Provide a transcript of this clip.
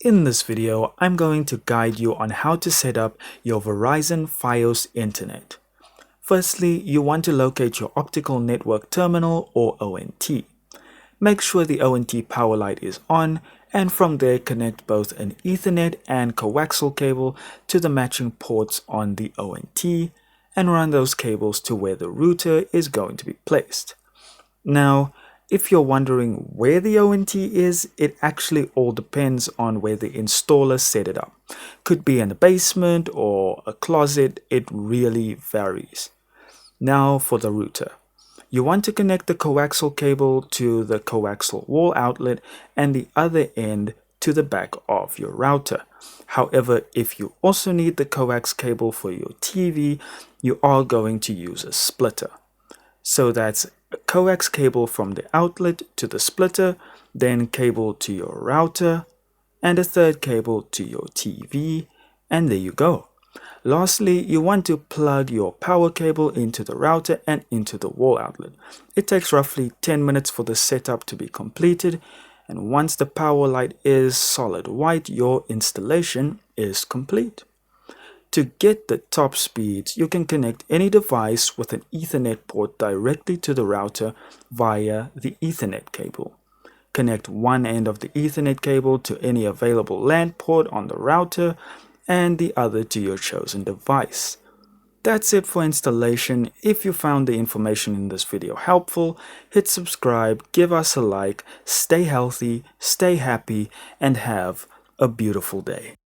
In this video, I'm going to guide you on how to set up your Verizon Fios Internet. Firstly, you want to locate your optical network terminal or ONT. Make sure the ONT power light is on, and from there connect both an Ethernet and coaxial cable to the matching ports on the ONT and run those cables to where the router is going to be placed. Now, if you're wondering where the ONT is, it actually all depends on where the installer set it up. Could be in the basement or a closet, it really varies. Now for the router. You want to connect the coaxial cable to the coaxial wall outlet and the other end to the back of your router. However, if you also need the coax cable for your TV, you are going to use a splitter. So that's a coax cable from the outlet to the splitter, then cable to your router, and a third cable to your TV, and there you go. Lastly, you want to plug your power cable into the router and into the wall outlet. It takes roughly 10 minutes for the setup to be completed, and once the power light is solid white, your installation is complete. To get the top speeds, you can connect any device with an Ethernet port directly to the router via the Ethernet cable. Connect one end of the Ethernet cable to any available LAN port on the router and the other to your chosen device. That's it for installation. If you found the information in this video helpful, hit subscribe, give us a like, stay healthy, stay happy, and have a beautiful day.